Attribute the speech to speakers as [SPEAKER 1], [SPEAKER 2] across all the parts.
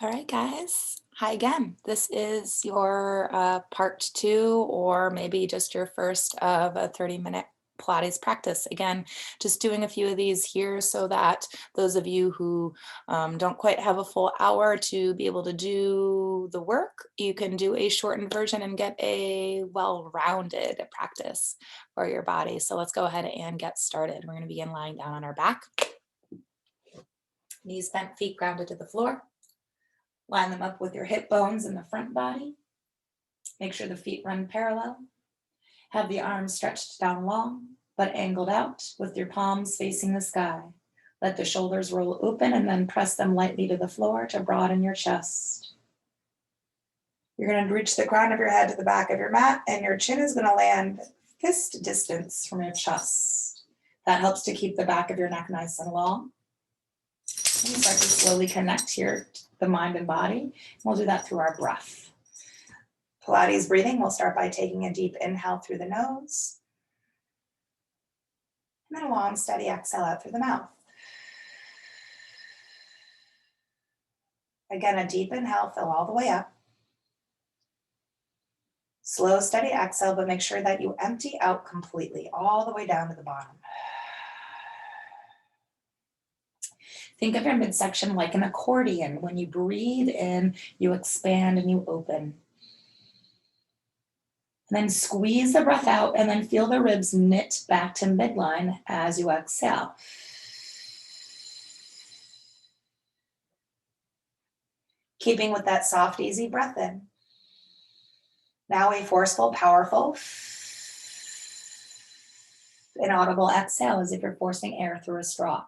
[SPEAKER 1] All right, guys. Hi again. This is your part two, or maybe just your first of a 30-minute Pilates practice. Again, just doing a few of these here so that those of you who don't quite have a full hour to be able to do the work, you can do a shortened version and get a well-rounded practice for your body. So let's go ahead and get started. We're going to begin lying down on our back, knees bent, feet grounded to the floor. Line them up with your hip bones in the front body. Make sure the feet run parallel. Have the arms stretched down long, but angled out with your palms facing the sky. Let the shoulders roll open and then press them lightly to the floor to broaden your chest. You're going to reach the crown of your head to the back of your mat, and your chin is going to land fist distance from your chest. That helps to keep the back of your neck nice and long. And you start to slowly connect here to the mind and body. We'll do that through our breath. Pilates breathing, we'll start by taking a deep inhale through the nose. And then a long, steady exhale out through the mouth. Again, a deep inhale, fill all the way up. Slow, steady exhale, but make sure that you empty out completely, all the way down to the bottom. Think of your midsection like an accordion. When you breathe in, you expand and you open. And then squeeze the breath out and then feel the ribs knit back to midline as you exhale. Keeping with that soft, easy breath in. Now a forceful, powerful, inaudible exhale as if you're forcing air through a straw.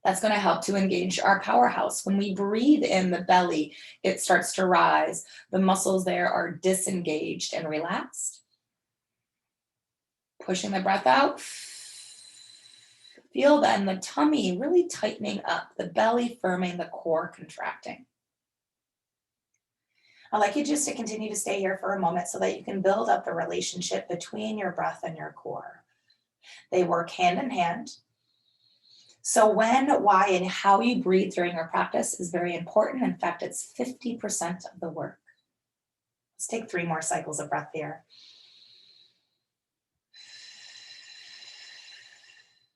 [SPEAKER 1] That's going to help to engage our powerhouse. When we breathe in, the belly, it starts to rise. The muscles there are disengaged and relaxed. Pushing the breath out. Feel then the tummy really tightening up, the belly firming, the core contracting. I'd like you just to continue to stay here for a moment so that you can build up the relationship between your breath and your core. They work hand in hand. So when, why, and how you breathe during your practice is very important. In fact, it's 50% of the work. Let's take 3 more cycles of breath here.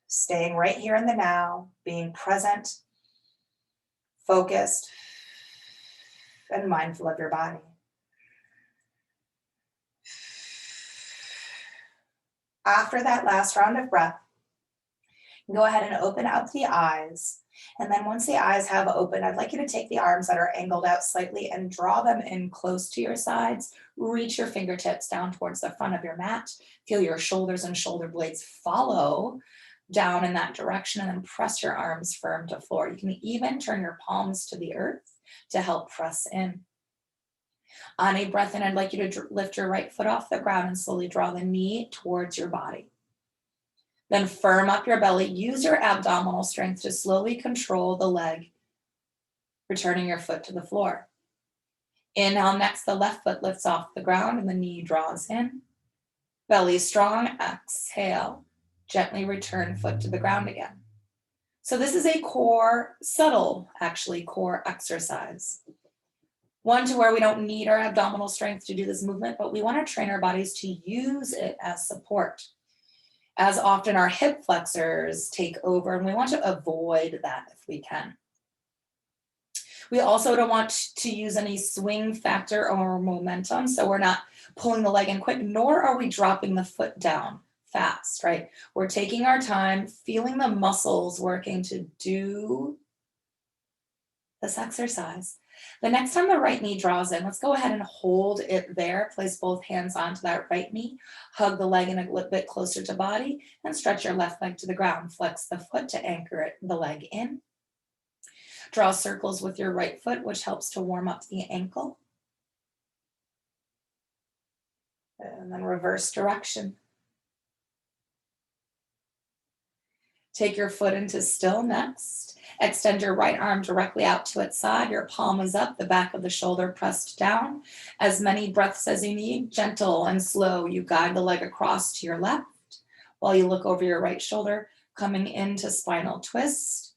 [SPEAKER 1] Staying right here in the now, being present, focused, and mindful of your body. After that last round of breath, go ahead and open up the eyes. And then once the eyes have opened, I'd like you to take the arms that are angled out slightly and draw them in close to your sides. Reach your fingertips down towards the front of your mat. Feel your shoulders and shoulder blades follow down in that direction, and then press your arms firm to floor. You can even turn your palms to the earth to help press in. On a breath in, I'd like you to lift your right foot off the ground and slowly draw the knee towards your body. Then firm up your belly. Use your abdominal strength to slowly control the leg, returning your foot to the floor. Inhale, next the left foot lifts off the ground and the knee draws in. Belly strong, exhale. Gently return foot to the ground again. So this is a core, subtle actually, core exercise. One to where we don't need our abdominal strength to do this movement, but we want to train our bodies to use it as support. As often our hip flexors take over, and we want to avoid that if we can. We also don't want to use any swing factor or momentum, so we're not pulling the leg in quick, nor are we dropping the foot down fast, right? We're taking our time, feeling the muscles working to do this exercise. The next time the right knee draws in, let's go ahead and hold it there. Place both hands onto that right knee. Hug the leg in a little bit closer to body and stretch your left leg to the ground. Flex the foot to anchor the leg in. Draw circles with your right foot, which helps to warm up the ankle. And then reverse direction. Take your foot into still next. Extend your right arm directly out to its side. Your palm is up, the back of the shoulder pressed down. As many breaths as you need, gentle and slow. You guide the leg across to your left while you look over your right shoulder, coming into spinal twist.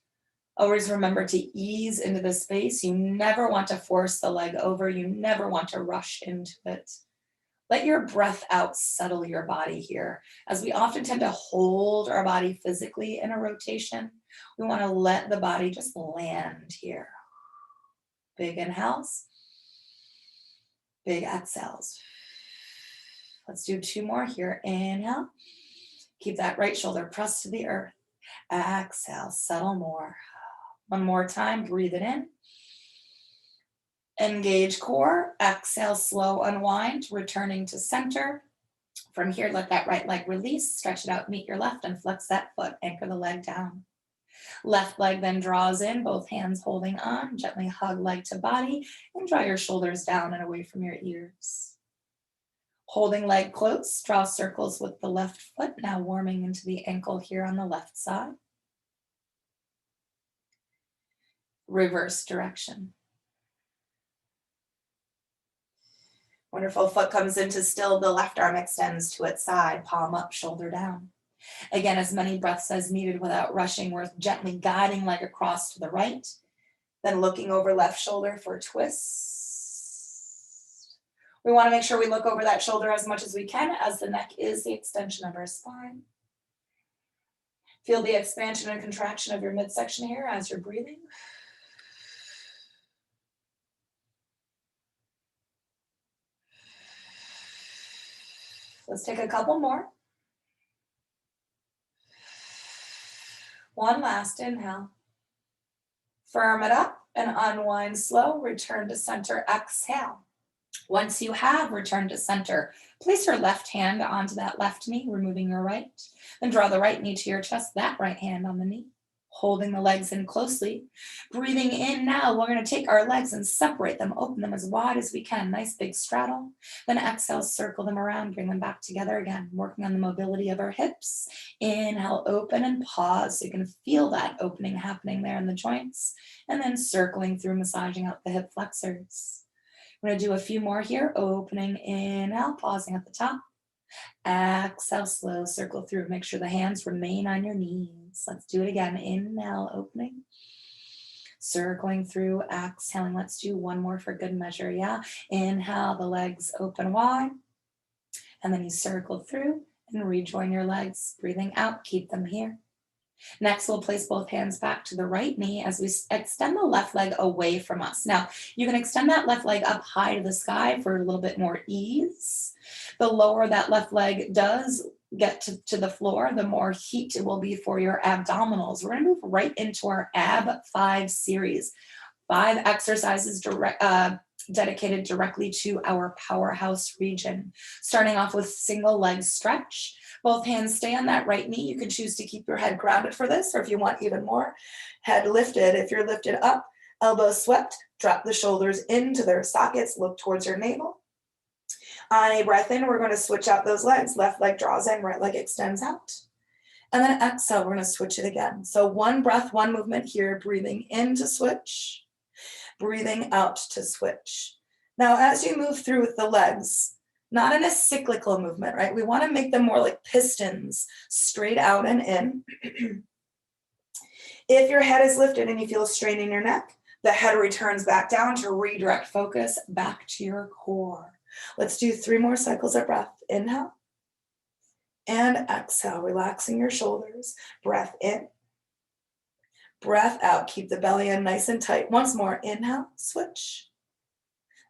[SPEAKER 1] Always remember to ease into the space. You never want to force the leg over. You never want to rush into it. Let your breath out settle your body here. As we often tend to hold our body physically in a rotation, we want to let the body just land here. Big inhales, big exhales. Let's do 2 more here. Inhale. Keep that right shoulder pressed to the earth. Exhale, settle more. 1 more time, breathe it in. Engage core. Exhale, slow unwind, returning to center. From here, let that right leg release, stretch it out, meet your left, and flex that foot, anchor the leg down. Left leg then draws in, both hands holding on, gently hug leg to body, and draw your shoulders down and away from your ears. Holding leg close, draw circles with the left foot, now warming into the ankle here on the left side. Reverse direction. Wonderful. Foot comes into still. The left arm extends to its side, palm up, shoulder down. Again, as many breaths as needed without rushing. We're gently guiding leg across to the right, then looking over left shoulder for a twist. We want to make sure we look over that shoulder as much as we can, as the neck is the extension of our spine. Feel the expansion and contraction of your midsection here as you're breathing. Let's take a couple more. 1 last inhale. Firm it up and unwind slow. Return to center. Exhale. Once you have returned to center, place your left hand onto that left knee, removing your right. Then draw the right knee to your chest, that right hand on the knee. Holding the legs in closely. Breathing in now, we're going to take our legs and separate them, open them as wide as we can. Nice big straddle. Then exhale, circle them around, bring them back together again, working on the mobility of our hips. Inhale, open and pause. So you can feel that opening happening there in the joints. And then circling through, massaging out the hip flexors. We're going to do a few more here. Opening, inhale, pausing at the top. Exhale, slow, circle through. Make sure the hands remain on your knees. Let's do it again. Inhale, opening. Circling through, exhaling. Let's do 1 more for good measure, yeah? Inhale, the legs open wide. And then you circle through and rejoin your legs. Breathing out, keep them here. Next, we'll place both hands back to the right knee as we extend the left leg away from us. Now, you can extend that left leg up high to the sky for a little bit more ease. The lower that left leg does get to the floor, the more heat it will be for your abdominals. We're going to move right into our Ab 5 series. 5 exercises dedicated directly to our powerhouse region. Starting off with single leg stretch. Both hands stay on that right knee. You can choose to keep your head grounded for this, or if you want even more, head lifted. If you're lifted up, elbows swept, drop the shoulders into their sockets, look towards your navel. On a breath in, we're going to switch out those legs. Left leg draws in, right leg extends out. And then exhale, we're going to switch it again. So 1 breath, 1 movement here, breathing in to switch, breathing out to switch. Now, as you move through with the legs, not in a cyclical movement, right? We want to make them more like pistons, straight out and in. If your head is lifted and you feel a strain in your neck, the head returns back down to redirect focus back to your core. Let's do 3 more cycles of breath. Inhale and exhale, relaxing your shoulders. Breath in, breath out. Keep the belly in nice and tight. Once more, inhale, switch.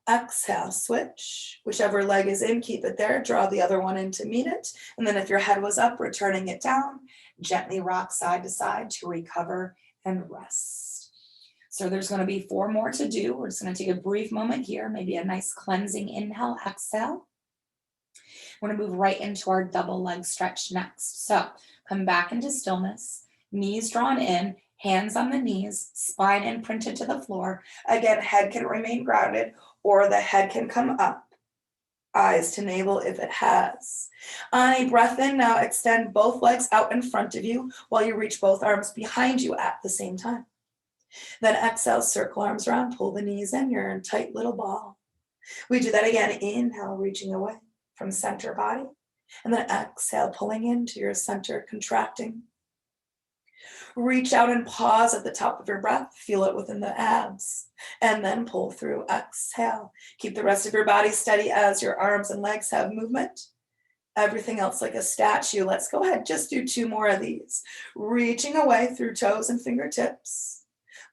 [SPEAKER 1] Exhale, switch. Whichever leg is in, keep it there. Draw the other one in to meet it. And then if your head was up, returning it down, gently rock side to side to recover and rest. So there's going to be 4 more to do. We're just going to take a brief moment here, maybe a nice cleansing inhale, exhale. We're going to move right into our double leg stretch next. So come back into stillness, knees drawn in, hands on the knees, spine imprinted to the floor. Again, head can remain grounded or the head can come up, eyes to navel if it has. On a breath in, now extend both legs out in front of you while you reach both arms behind you at the same time. Then exhale, circle arms around, pull the knees in, you're in tight little ball. We do that again, inhale, reaching away from center body, and then exhale, pulling into your center, contracting. Reach out and pause at the top of your breath. Feel it within the abs. And then pull through. Exhale. Keep the rest of your body steady as your arms and legs have movement. Everything else like a statue. Let's go ahead. Just do 2 more of these. Reaching away through toes and fingertips.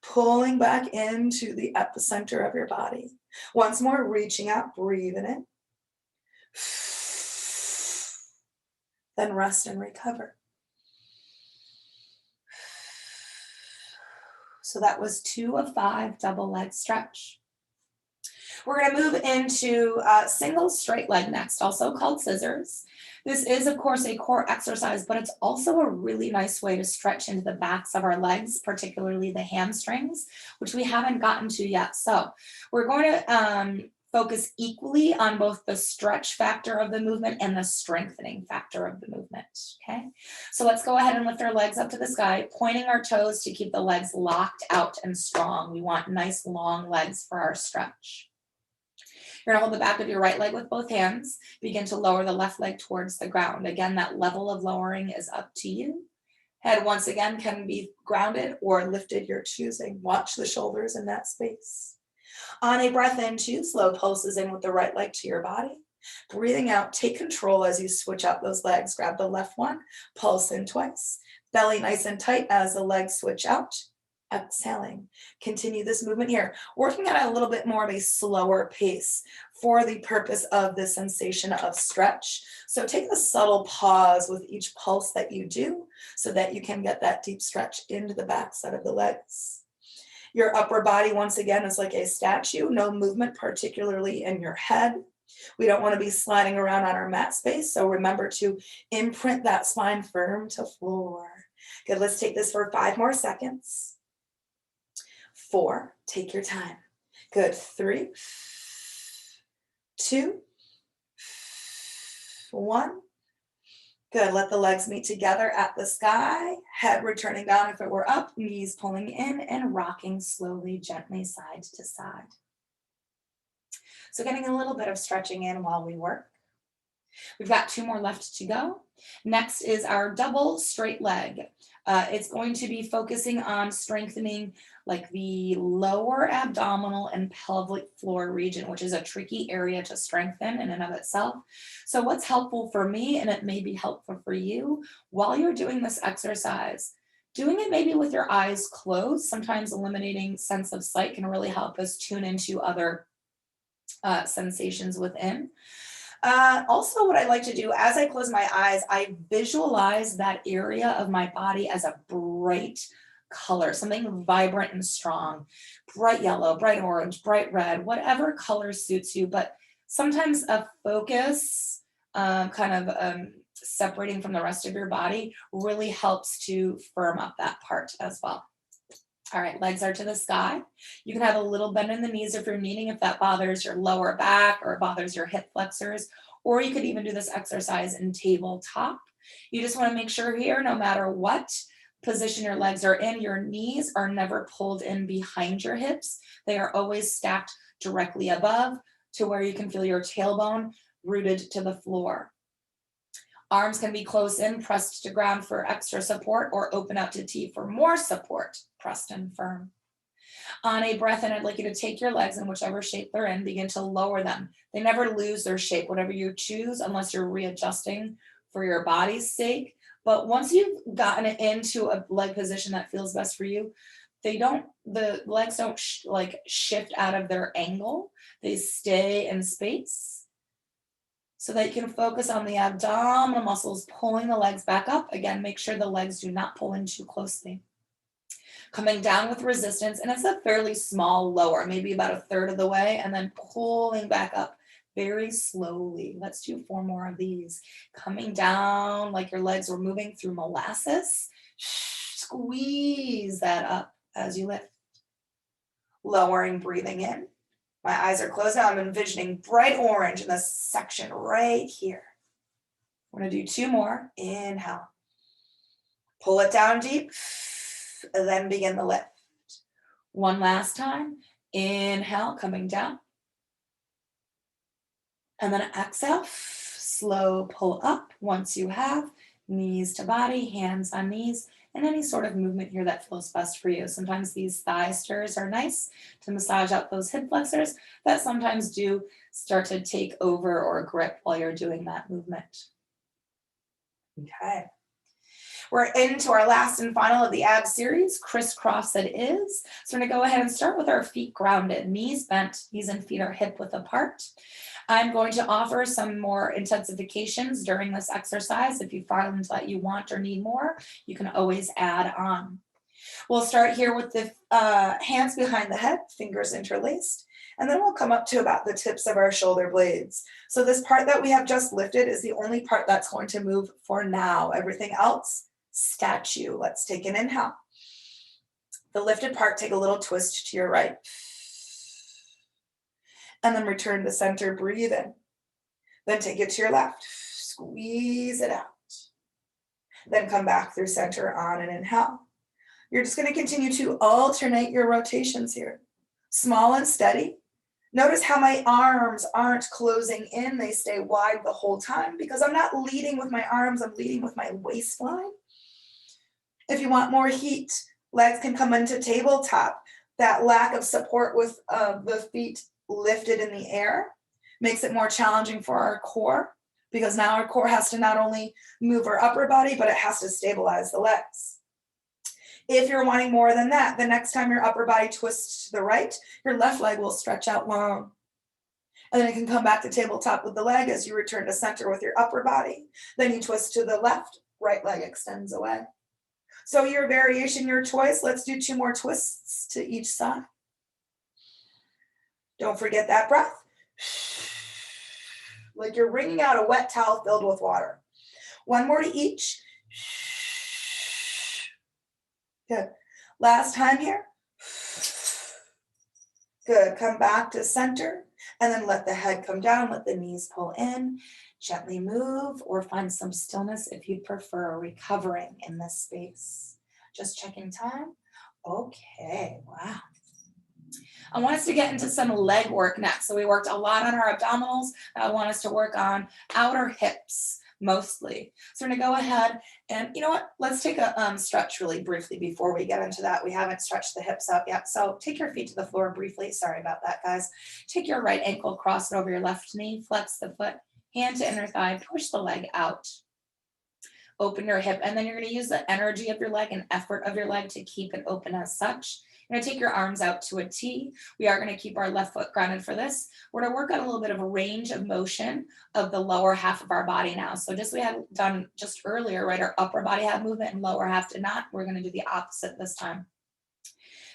[SPEAKER 1] Pulling back into the epicenter of your body. Once more, reaching out, breathing in. Then rest and recover. So that was 2 of 5 double leg stretch. We're going to move into single straight leg next, also called scissors. This is, of course, a core exercise, but it's also a really nice way to stretch into the backs of our legs, particularly the hamstrings, which we haven't gotten to yet. So we're going to focus equally on both the stretch factor of the movement and the strengthening factor of the movement, okay? So let's go ahead and lift our legs up to the sky, pointing our toes to keep the legs locked out and strong. We want nice long legs for our stretch. You're gonna hold the back of your right leg with both hands. Begin to lower the left leg towards the ground. Again, that level of lowering is up to you. Head once again can be grounded or lifted, you're choosing. Watch the shoulders in that space. On a breath in, 2 slow pulses in with the right leg to your body. Breathing out, take control as you switch out those legs. Grab the left one, pulse in twice. Belly nice and tight as the legs switch out. Exhaling. Continue this movement here. Working at a little bit more of a slower pace for the purpose of the sensation of stretch. So take a subtle pause with each pulse that you do so that you can get that deep stretch into the backside of the legs. Your upper body, once again, is like a statue. No movement, particularly in your head. We don't want to be sliding around on our mat space, so remember to imprint that spine firm to floor. Good, let's take this for 5 more seconds. 4, take your time. Good, 3, 2, 1. Good, let the legs meet together at the sky, head returning down if it were up, knees pulling in and rocking slowly, gently side to side. So getting a little bit of stretching in while we work. We've got 2 more left to go. Next is our double straight leg. It's going to be focusing on strengthening like the lower abdominal and pelvic floor region, which is a tricky area to strengthen in and of itself. So what's helpful for me, and it may be helpful for you, while you're doing this exercise, doing it maybe with your eyes closed, sometimes eliminating sense of sight can really help us tune into other sensations within. Also, what I like to do as I close my eyes, I visualize that area of my body as a bright color, something vibrant and strong, bright yellow, bright orange, bright red, whatever color suits you. But sometimes a focus, separating from the rest of your body really helps to firm up that part as well. All right, legs are to the sky. You can have a little bend in the knees if you're needing, if that bothers your lower back or bothers your hip flexors, or you could even do this exercise in tabletop. You just want to make sure here, no matter what position your legs are in, your knees are never pulled in behind your hips. They are always stacked directly above to where you can feel your tailbone rooted to the floor. Arms can be close in, pressed to ground for extra support, or open out to T for more support, pressed and firm. On a breath in, I'd like you to take your legs in whichever shape they're in, begin to lower them. They never lose their shape, whatever you choose, unless you're readjusting for your body's sake. But once you've gotten it into a leg position that feels best for you, the legs don't shift out of their angle. They stay in space, so that you can focus on the abdominal muscles, pulling the legs back up. Again, make sure the legs do not pull in too closely. Coming down with resistance, and it's a fairly small lower, maybe about a third of the way, and then pulling back up very slowly. Let's do 4 more of these. Coming down like your legs were moving through molasses. Squeeze that up as you lift. Lowering, breathing in. My eyes are closed now. I'm envisioning bright orange in this section right here. I'm going to do 2 more. Inhale. Pull it down deep. Then begin the lift. 1 last time. Inhale, coming down. And then exhale. Slow pull up. Once you have, knees to body, hands on knees. and any sort of movement here that feels best for you. Sometimes these thigh stirs are nice to massage out those hip flexors that sometimes do start to take over or grip while you're doing that movement. Okay. We're into our last and final of the abs series, crisscross it is. So we're gonna go ahead and start with our feet grounded, knees bent, knees and feet are hip width apart. I'm going to offer some more intensifications during this exercise. If you find that you want or need more, you can always add on. We'll start here with the hands behind the head, fingers interlaced, and then we'll come up to about the tips of our shoulder blades. So this part that we have just lifted is the only part that's going to move for now. Everything else, statue. Let's take an inhale. The lifted part, take a little twist to your right. And then return to center, breathe in. Then take it to your left, squeeze it out. Then come back through center on an inhale. You're just going to continue to alternate your rotations here. Small and steady. Notice how my arms aren't closing in, they stay wide the whole time because I'm not leading with my arms, I'm leading with my waistline. If you want more heat, legs can come into tabletop. That lack of support with the feet lifted in the air makes it more challenging for our core because now our core has to not only move our upper body, but it has to stabilize the legs. If you're wanting more than that, the next time your upper body twists to the right, your left leg will stretch out long. And then you can come back to tabletop with the leg as you return to center with your upper body. Then you twist to the left, right leg extends away. So your variation, your choice. Let's do 2 more twists to each side. Don't forget that breath. Like you're wringing out a wet towel filled with water. 1 more to each. Good. Last time here. Good. Come back to center and then let the head come down. Let the knees pull in. Gently move or find some stillness if you'd prefer, recovering in this space. Just checking time. Okay. Wow. I want us to get into some leg work next. So we worked a lot on our abdominals. I want us to work on outer hips mostly. So we're gonna go ahead and you know what? Let's take a stretch really briefly before we get into that. We haven't stretched the hips out yet. So take your feet to the floor briefly. Sorry about that, guys. Take your right ankle, cross it over your left knee, flex the foot, hand to inner thigh, push the leg out. Open your hip, and then you're gonna use the energy of your leg and effort of your leg to keep it open as such. You're gonna take your arms out to a T. We are gonna keep our left foot grounded for this. We're gonna work on a little bit of a range of motion of the lower half of our body now. So just we had done just earlier, right? Our upper body had movement and lower half did not. We're gonna do the opposite this time.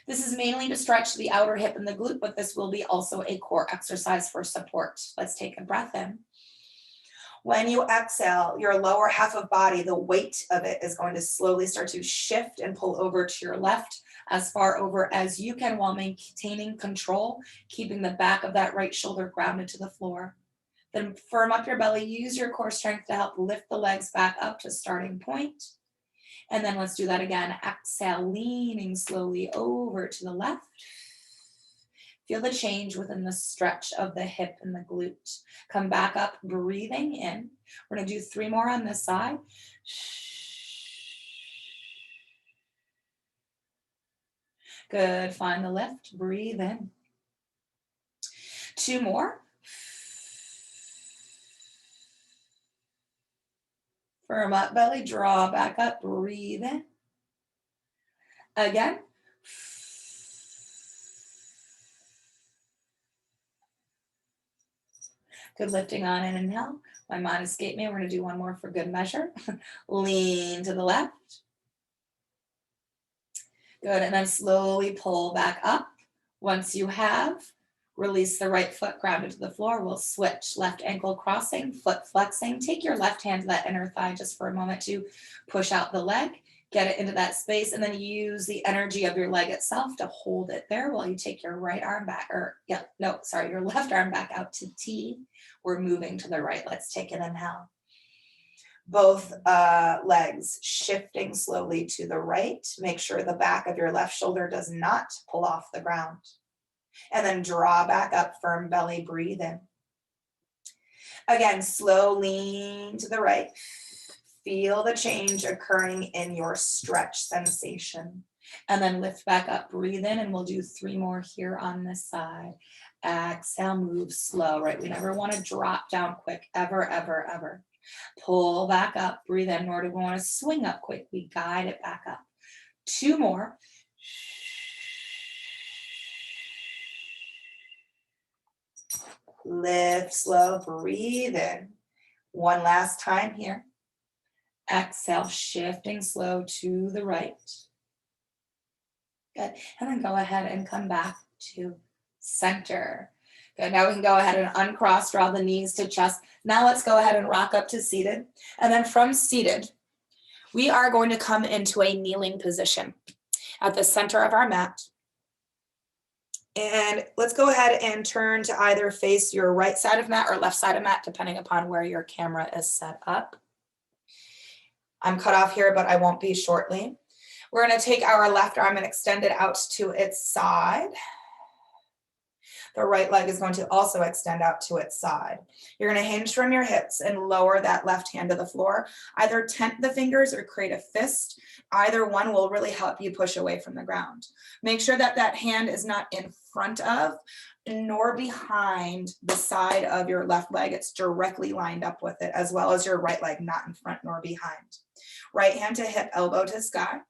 [SPEAKER 1] This is mainly to stretch the outer hip and the glute, but this will be also a core exercise for support. Let's take a breath in. When you exhale, your lower half of body, the weight of it is going to slowly start to shift and pull over to your left as far over as you can while maintaining control, keeping the back of that right shoulder grounded to the floor. Then firm up your belly, use your core strength to help lift the legs back up to starting point. And then let's do that again. Exhale, leaning slowly over to the left. Feel the change within the stretch of the hip and the glute. Come back up, breathing in. We're gonna do 3 more on this side. Good, find the lift, breathe in. 2 more. Firm up belly, draw back up, breathe in. Again. Good, lifting on an inhale. My mind escaped me. We're going to do 1 more for good measure. Lean to the left. Good, and then slowly pull back up. Once you have, release the right foot grounded to the floor. We'll switch. Left ankle crossing, foot flexing. Take your left hand to that inner thigh just for a moment to push out the leg. Get it into that space, and then use the energy of your leg itself to hold it there while you take your right arm back, your left arm back out to T. We're moving to the right. Let's take an inhale. Both legs shifting slowly to the right. Make sure the back of your left shoulder does not pull off the ground. And then draw back up, firm belly, breathe in. Again, slow lean to the right. Feel the change occurring in your stretch sensation. And then lift back up, breathe in, and we'll do 3 more here on this side. Exhale, move slow, right? We never want to drop down quick, ever, ever, ever. Pull back up, breathe in, nor do we want to swing up quick. We guide it back up. 2 more. Lift slow, breathe in. 1 last time here. Exhale, shifting slow to the right. Good. And then go ahead and come back to center. Good. Now we can go ahead and uncross, draw the knees to chest. Now let's go ahead and rock up to seated. And then from seated, we are going to come into a kneeling position at the center of our mat. And let's go ahead and turn to either face your right side of mat or left side of mat, depending upon where your camera is set up. I'm cut off here, but I won't be shortly. We're going to take our left arm and extend it out to its side. The right leg is going to also extend out to its side. You're going to hinge from your hips and lower that left hand to the floor. Either tent the fingers or create a fist. Either one will really help you push away from the ground. Make sure that that hand is not in front of nor behind the side of your left leg. It's directly lined up with it, as well as your right leg, not in front nor behind. Right hand to hip, elbow to sky.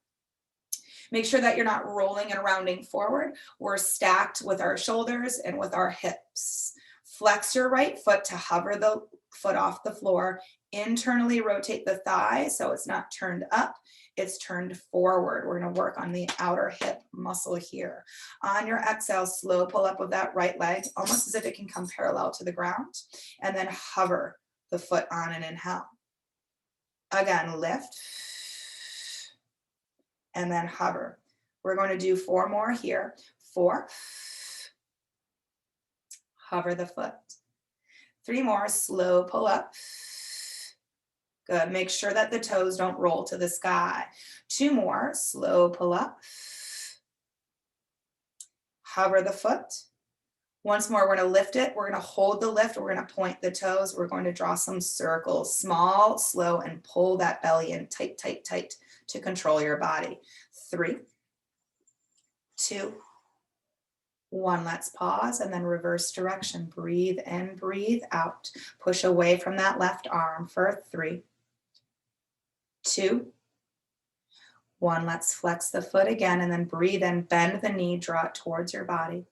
[SPEAKER 1] Make sure that you're not rolling and rounding forward. We're stacked with our shoulders and with our hips. Flex your right foot to hover the foot off the floor. Internally rotate the thigh so it's not turned up, it's turned forward. We're going to work on the outer hip muscle here. On your exhale, slow pull up of that right leg, almost as if it can come parallel to the ground, and then hover the foot on an inhale. Again, lift, and then hover. We're going to do 4 more here. 4, hover the foot. 3 more, slow pull up. Good, make sure that the toes don't roll to the sky. 2 more, slow pull up. Hover the foot. Once more, we're going to lift it. We're going to hold the lift. We're going to point the toes. We're going to draw some circles, small, slow, and pull that belly in tight, tight, tight to control your body. 3, 2, 1. Let's pause and then reverse direction. Breathe in, breathe out. Push away from that left arm for 3, 2, 1. Let's flex the foot again and then breathe in, bend the knee, draw it towards your body,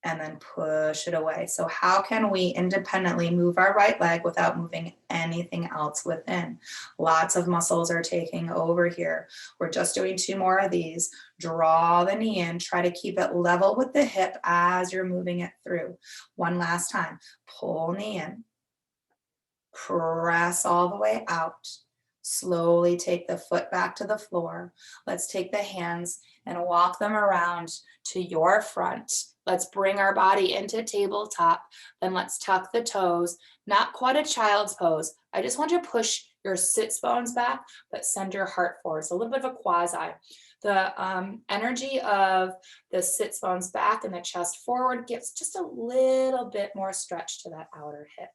[SPEAKER 1] and then push it away. So how can we independently move our right leg without moving anything else within? Lots of muscles are taking over here. We're just doing 2 more of these. Draw the knee in, try to keep it level with the hip as you're moving it through. 1 last time, pull knee in, press all the way out. Slowly take the foot back to the floor. Let's take the hands and walk them around to your front. Let's bring our body into tabletop. Then let's tuck the toes. Not quite a child's pose. I just want you to push your sits bones back, but send your heart forward. It's a little bit of a quasi. The energy of the sits bones back and the chest forward gives just a little bit more stretch to that outer hip.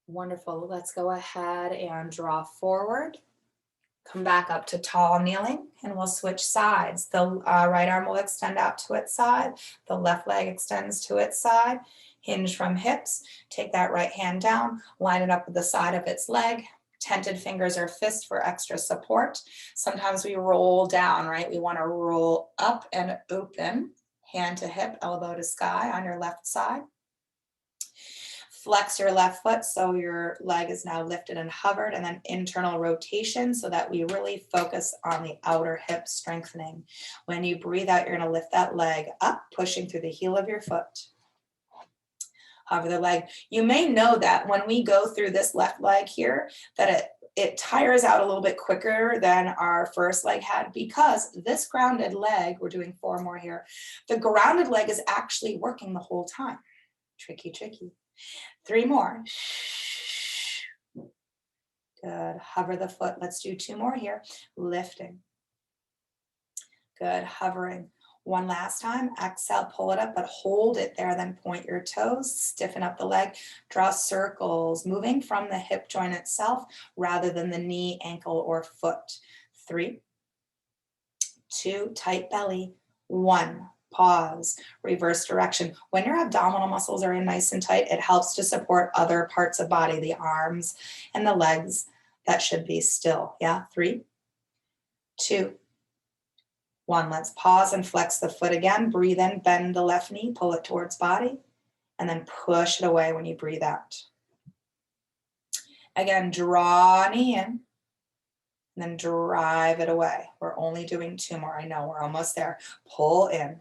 [SPEAKER 1] Wonderful. Let's go ahead and draw forward. Come back up to tall kneeling, and we'll switch sides. The right arm will extend out to its side. The left leg extends to its side. Hinge from hips. Take that right hand down, line it up with the side of its leg. Tented fingers or fist for extra support. Sometimes we roll down, right? We want to roll up and open. Hand to hip, elbow to sky on your left side. Flex your left foot so your leg is now lifted and hovered, and then internal rotation so that we really focus on the outer hip strengthening. When you breathe out, you're going to lift that leg up, pushing through the heel of your foot. Hover the leg. You may know that when we go through this left leg here, that it tires out a little bit quicker than our first leg had, because this grounded leg, we're doing 4 more here, the grounded leg is actually working the whole time. Tricky, tricky. 3 more. Good. Hover the foot. Let's do 2 more here. Lifting. Good. Hovering. One last time, exhale, pull it up, but hold it there, then point your toes, stiffen up the leg, draw circles, moving from the hip joint itself rather than the knee, ankle, or foot. 3, 2, tight belly. 1, pause, reverse direction. When your abdominal muscles are in nice and tight, it helps to support other parts of body, the arms and the legs that should be still. Yeah, 3, 2, 1. Let's pause and flex the foot again. Breathe in, bend the left knee, pull it towards body, and then push it away when you breathe out. Again, draw knee in, and then drive it away. We're only doing 2 more. I know we're almost there. Pull in.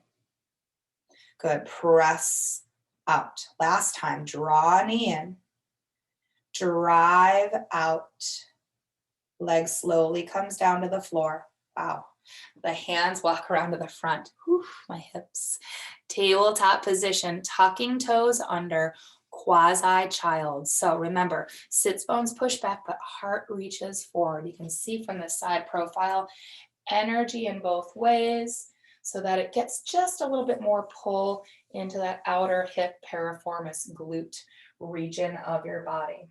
[SPEAKER 1] Good. Press out. Last time, draw knee in, drive out. Leg slowly comes down to the floor. Wow. The hands walk around to the front. Whew, my hips. Tabletop position, tucking toes under, quasi-child. So remember, sits bones push back, but heart reaches forward. You can see from the side profile, energy in both ways so that it gets just a little bit more pull into that outer hip piriformis glute region of your body.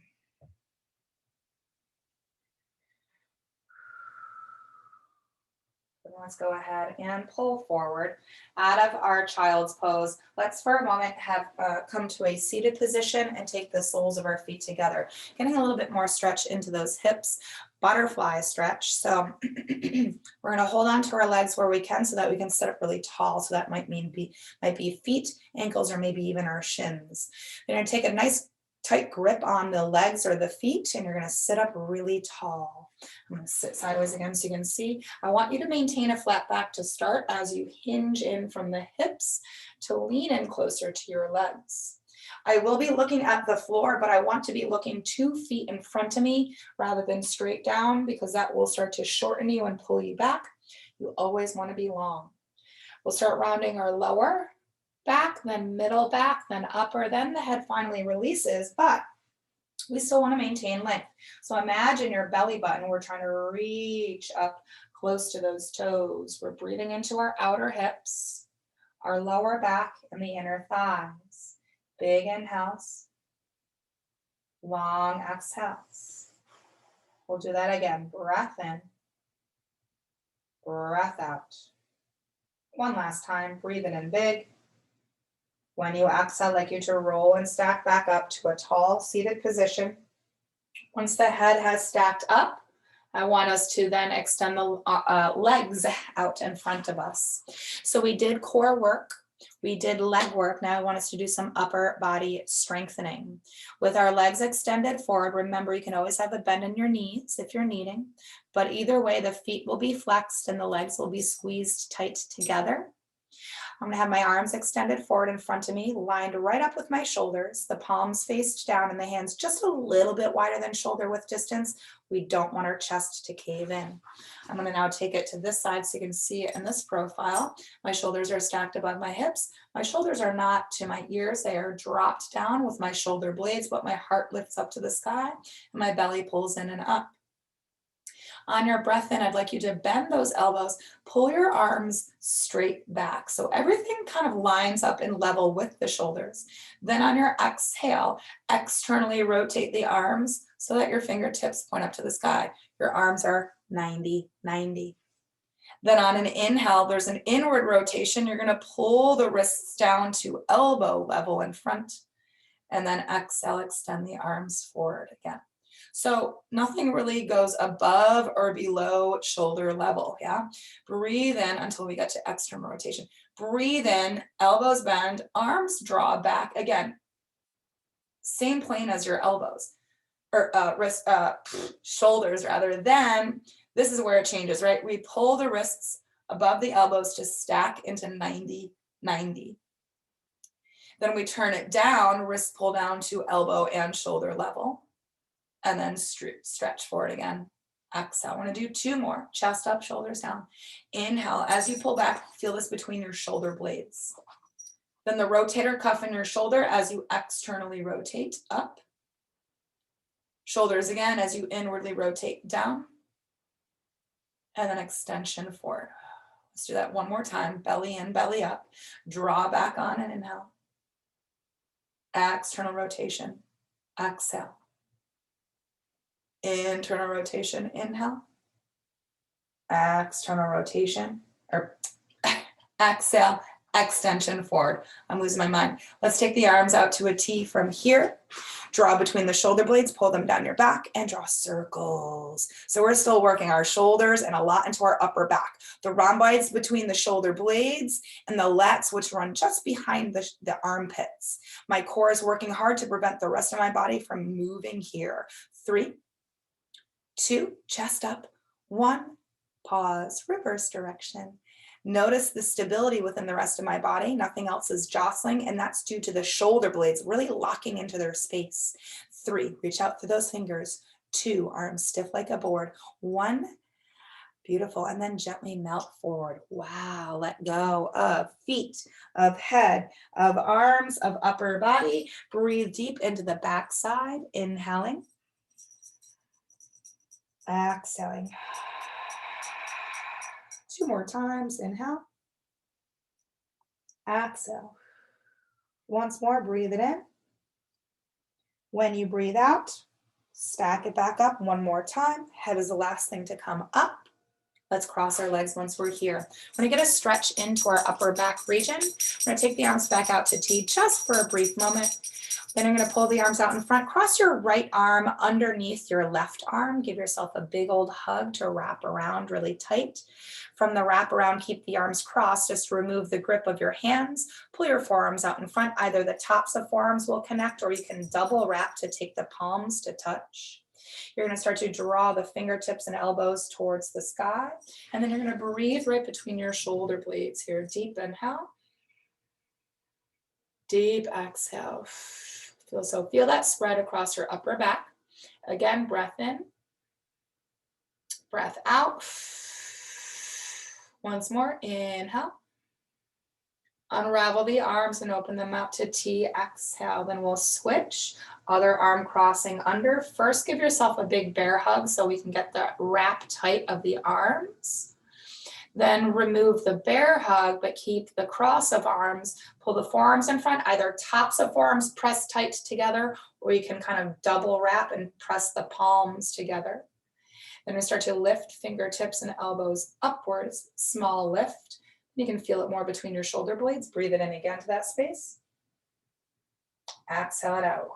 [SPEAKER 1] Let's go ahead and pull forward out of our child's pose. Let's for a moment have come to a seated position and take the soles of our feet together, getting a little bit more stretch into those hips, butterfly stretch. So we're going to hold on to our legs where we can so that we can sit up really tall. So that might be feet, ankles, or maybe even our shins. You're going to take a nice tight grip on the legs or the feet, and you're going to sit up really tall. I'm going to sit sideways again so you can see. I want you to maintain a flat back to start as you hinge in from the hips to lean in closer to your legs. I will be looking at the floor, but I want to be looking 2 feet in front of me rather than straight down, because that will start to shorten you and pull you back. You always want to be long. We'll start rounding our lower back, then middle back, then upper, then the head finally releases, but we still want to maintain length. So imagine your belly button. We're trying to reach up close to those toes. We're breathing into our outer hips, our lower back, and the inner thighs. Big inhales, long exhales. We'll do that again. Breath in, breath out. One last time, breathing in big. When you exhale, I'd like you to roll and stack back up to a tall seated position. Once the head has stacked up, I want us to then extend the legs out in front of us. So we did core work, we did leg work. Now I want us to do some upper body strengthening. With our legs extended forward, remember you can always have a bend in your knees if you're needing, but either way the feet will be flexed and the legs will be squeezed tight together. I'm going to have my arms extended forward in front of me, lined right up with my shoulders, the palms faced down and the hands just a little bit wider than shoulder width distance. We don't want our chest to cave in. I'm going to now take it to this side so you can see it in this profile. My shoulders are stacked above my hips. My shoulders are not to my ears. They are dropped down with my shoulder blades, but my heart lifts up to the sky and my belly pulls in and up. On your breath in, I'd like you to bend those elbows, pull your arms straight back. So everything kind of lines up and level with the shoulders. Then on your exhale, externally rotate the arms so that your fingertips point up to the sky. Your arms are 90-90. Then on an inhale, there's an inward rotation. You're going to pull the wrists down to elbow level in front. And then exhale, extend the arms forward again. So nothing really goes above or below shoulder level, yeah? Breathe in until we get to external rotation. Breathe in, elbows bend, arms draw back. Again, same plane as your elbows, or shoulders rather. Then this is where it changes, right? We pull the wrists above the elbows to stack into 90-90. Then we turn it down, wrist pull down to elbow and shoulder level. And then stretch forward again. Exhale. I want to do 2 more. Chest up, shoulders down. Inhale. As you pull back, feel this between your shoulder blades. Then the rotator cuff in your shoulder as you externally rotate up. Shoulders again as you inwardly rotate down. And then extension forward. Let's do that one more time. Belly in, belly up. Draw back on and inhale. External rotation. Exhale. Internal rotation. Inhale. External rotation. Or exhale. Extension forward. I'm losing my mind. Let's take the arms out to a T from here. Draw between the shoulder blades, pull them down your back, and draw circles. So we're still working our shoulders and a lot into our upper back. The rhomboids between the shoulder blades and the lats, which run just behind the armpits. My core is working hard to prevent the rest of my body from moving here. 3, 2, chest up. 1, pause, reverse direction. Notice the stability within the rest of my body. Nothing else is jostling, and that's due to the shoulder blades really locking into their space. 3, reach out for those fingers. 2, arms stiff like a board. 1, beautiful, and then gently melt forward. Wow, let go of feet, of head, of arms, of upper body. Breathe deep into the back side, inhaling. Exhaling. 2 more times, inhale. Exhale. Once more, breathe it in. When you breathe out, stack it back up 1 more time. Head is the last thing to come up. Let's cross our legs once we're here. We're gonna get a stretch into our upper back region. We're gonna take the arms back out to T just for a brief moment. Then you're gonna pull the arms out in front. Cross your right arm underneath your left arm. Give yourself a big old hug to wrap around really tight. From the wrap around, keep the arms crossed. Just remove the grip of your hands. Pull your forearms out in front. Either the tops of forearms will connect, or you can double wrap to take the palms to touch. You're gonna start to draw the fingertips and elbows towards the sky. And then you're gonna breathe right between your shoulder blades here. Deep inhale. Deep exhale. Feel that spread across your upper back. Again, breath in, breath out. Once more, inhale. Unravel the arms and open them out to T, exhale. Then we'll switch, other arm crossing under. First, give yourself a big bear hug so we can get the wrap tight of the arms. Then remove the bear hug, but keep the cross of arms. Pull the forearms in front, either tops of forearms press tight together, or you can kind of double wrap and press the palms together. Then we start to lift fingertips and elbows upwards, small lift. You can feel it more between your shoulder blades. Breathe it in again to that space. Exhale it out.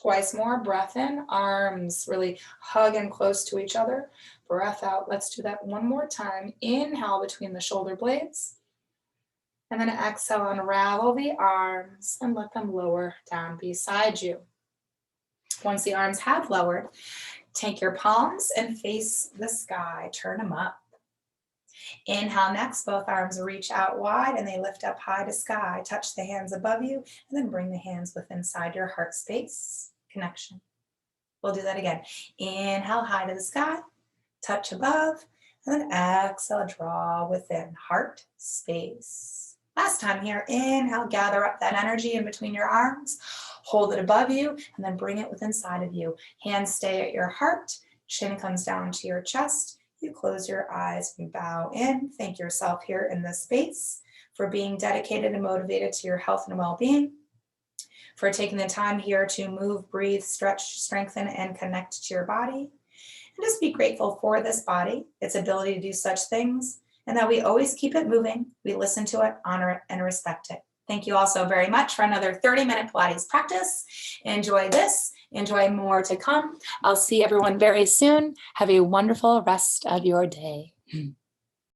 [SPEAKER 1] Twice more, breath in, arms really hug and close to each other. Breath out, let's do that 1 more time. Inhale between the shoulder blades. And then exhale, unravel the arms and let them lower down beside you. Once the arms have lowered, take your palms and face the sky, turn them up. Inhale next, both arms reach out wide and they lift up high to sky. Touch the hands above you and then bring the hands within inside your heart space. Connection. We'll do that again. Inhale high to the sky, touch above, and then exhale, draw within heart space. Last time here, inhale, gather up that energy in between your arms, hold it above you, and then bring it within inside of you. Hands stay at your heart, chin comes down to your chest. You close your eyes and bow in. Thank yourself here in this space for being dedicated and motivated to your health and well-being, for taking the time here to move, breathe, stretch, strengthen, and connect to your body. And just be grateful for this body, its ability to do such things, and that we always keep it moving. We listen to it, honor it, and respect it. Thank you all so very much for another 30-minute Pilates practice. Enjoy this. Enjoy more to come. I'll see everyone very soon. Have a wonderful rest of your day.